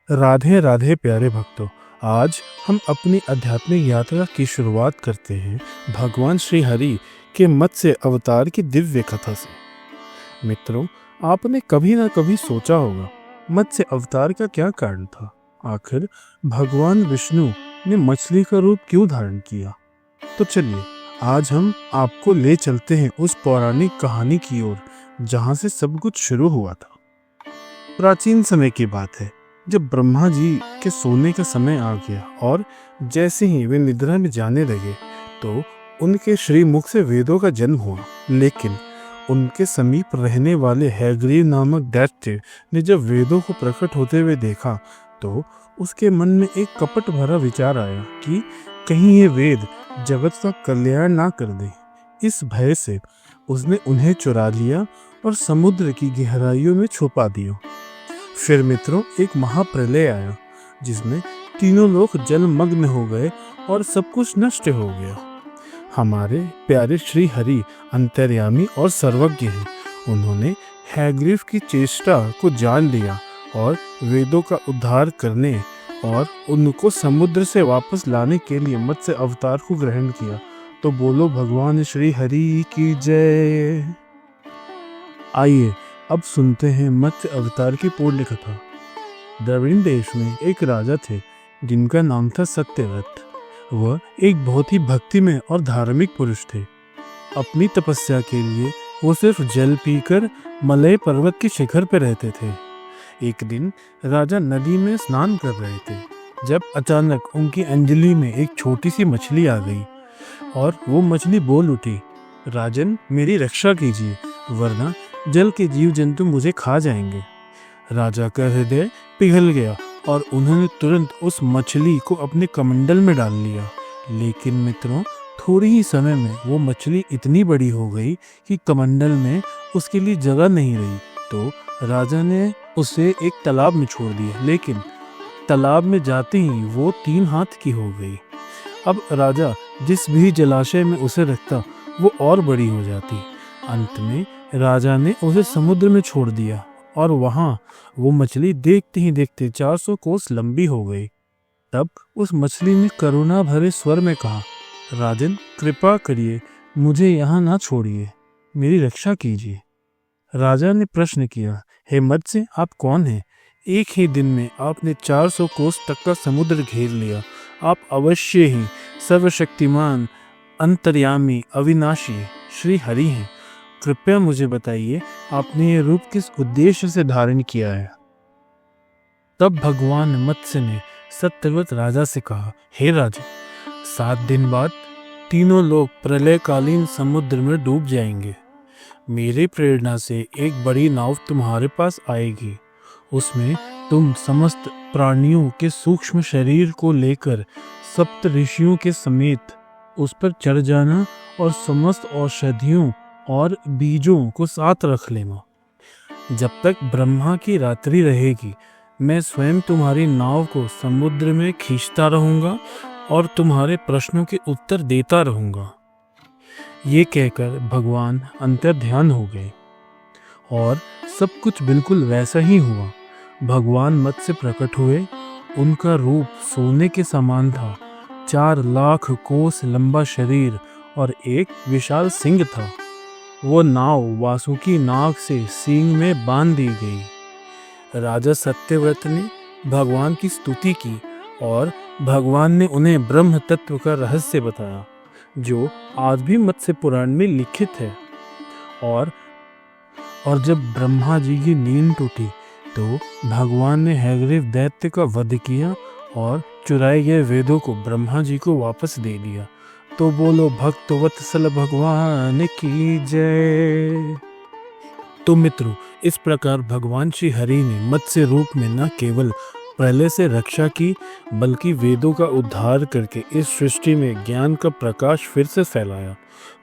राधे राधे प्यारे भक्तों। आज हम अपनी आध्यात्मिक यात्रा की शुरुआत करते हैं भगवान श्री हरि के मत्स्य अवतार की दिव्य कथा से। मित्रों, आपने कभी ना कभी सोचा होगा मत्स्य अवतार का क्या कारण था। आखिर भगवान विष्णु ने मछली का रूप क्यों धारण किया। तो चलिए आज हम आपको ले चलते हैं उस पौराणिक कहानी की ओर जहां से सब कुछ शुरू हुआ था। प्राचीन समय की बात है, जब ब्रह्मा जी के सोने का समय आ गया और जैसे ही वे निद्रा में जाने लगे तो उनके श्रीमुख से वेदों का जन्म हुआ। लेकिन उनके समीप रहने वाले हैग्रीव नामक दैत्य ने जब वेदों को प्रकट होते हुए देखा तो उसके मन में एक कपट भरा विचार आया कि कहीं ये वेद जगत का कल्याण ना कर दे। इस भय से उसने उन्हें चुरा लिया और समुद्र की गहराइयों में छुपा दिया। फिर मित्रों, एक महाप्रलय आया जिसमें तीनों लोग जलमग्न हो गए और सब कुछ नष्ट हो गया। हमारे प्यारे श्री हरि अंतर्यामी और सर्वज्ञ हैं। उन्होंने हैग्रीव की चेष्टा को जान लिया और वेदों का उद्धार करने और उनको समुद्र से वापस लाने के लिए मत्स्य अवतार को ग्रहण किया। तो बोलो भगवान श्री हरि की जय। आइए अब सुनते हैं मत्स्य अवतार की पूर्ण कथा। द्रविड़ देश में एक राजा थे जिनका नाम था सत्यव्रत। वह एक बहुत ही भक्तिमय और धार्मिक पुरुष थे। अपनी तपस्या के लिए वो सिर्फ जल पीकर मलय पर्वत के शिखर पर रहते थे। एक दिन राजा नदी में स्नान कर रहे थे जब अचानक उनकी अंजलि में एक छोटी सी मछली आ गई और वो मछली बोल उठी, राजन मेरी रक्षा कीजिए वरना जल के जीव जंतु मुझे खा जाएंगे। राजा का हृदय पिघल गया और उन्होंने तुरंत उस मछली को अपने कमंडल में डाल लिया। लेकिन मित्रों, थोड़ी ही समय में वो मछली इतनी बड़ी हो गई कि कमंडल में उसके लिए जगह नहीं रही। तो राजा ने उसे एक तालाब में छोड़ दिया, लेकिन तालाब में जाते ही वो 3 हाथ की हो गई। अब राजा जिस भी जलाशय में उसे रखता वो और बड़ी हो जाती। अंत में राजा ने उसे समुद्र में छोड़ दिया और वहां वो मछली देखते ही देखते 400 कोस लंबी हो गई। तब उस मछली ने करुणा भरे स्वर में कहा, राजन कृपा करिए मुझे यहाँ ना छोड़िए, मेरी रक्षा कीजिए। राजा ने प्रश्न किया, हे मत्स्य आप कौन हैं? एक ही दिन में आपने 400 कोस तक का समुद्र घेर लिया। आप अवश्य ही सर्वशक्तिमान अंतर्यामी अविनाशी श्री हरि हैं। कृपया मुझे बताइए आपने ये रूप किस उद्देश्य से धारण किया है। तब भगवान मत्स्य ने सत्यव्रत राजा से कहा, हे राजा 7 दिन बाद तीनों लोग प्रलयकालीन समुद्र में डूब जाएंगे। मेरी प्रेरणा से एक बड़ी नाव तुम्हारे पास आएगी। उसमें तुम समस्त प्राणियों के सूक्ष्म शरीर को लेकर सप्त ऋषियों के समेत उस पर चढ़ जाना और समस्त औषधियों और बीजों को साथ रख लेना। जब तक ब्रह्मा की रात्रि रहेगी मैं स्वयं तुम्हारी नाव को समुद्र में खींचता रहूंगा और तुम्हारे प्रश्नों के उत्तर देता रहूंगा। ये कहकर भगवान अंतर्ध्यान हो गए और सब कुछ बिल्कुल वैसा ही हुआ। भगवान मत्स्य प्रकट हुए। उनका रूप सोने के समान था। 4 लाख कोस लंबा शरीर और एक विशाल सिंग था। वो नाव वासुकी नाग से सींग में बांध दी गई। राजा सत्यव्रत ने भगवान की स्तुति की और भगवान ने उन्हें ब्रह्म तत्व का रहस्य बताया जो आज भी मत्स्य पुराण में लिखित है। और जब ब्रह्मा जी की नींद टूटी तो भगवान ने हैग्रीव दैत्य का वध किया और चुराए गए वेदों को ब्रह्मा जी को वापस दे दिया। तो बोलो भक्तवत्सल भगवान की जय। तो मित्रों, इस प्रकार भगवान श्री हरि ने मत्स्य रूप में न केवल प्रलय से रक्षा की बल्कि वेदों का उद्धार करके इस सृष्टि में ज्ञान का प्रकाश फिर से फैलाया।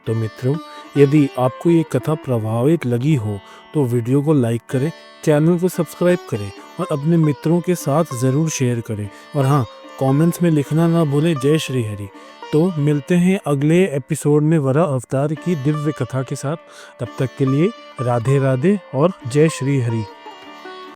तो मित्रों, यदि आपको ये कथा प्रभावित लगी हो तो वीडियो को लाइक करें, चैनल को सब्सक्राइब करें और अपने मित्रों के साथ ज़रूर शेयर करें। और हाँ, कमेंट्स में लिखना ना भूलें जय श्री हरि। तो मिलते हैं अगले एपिसोड में वराह अवतार की दिव्य कथा के साथ। तब तक के लिए राधे राधे और जय श्री हरि।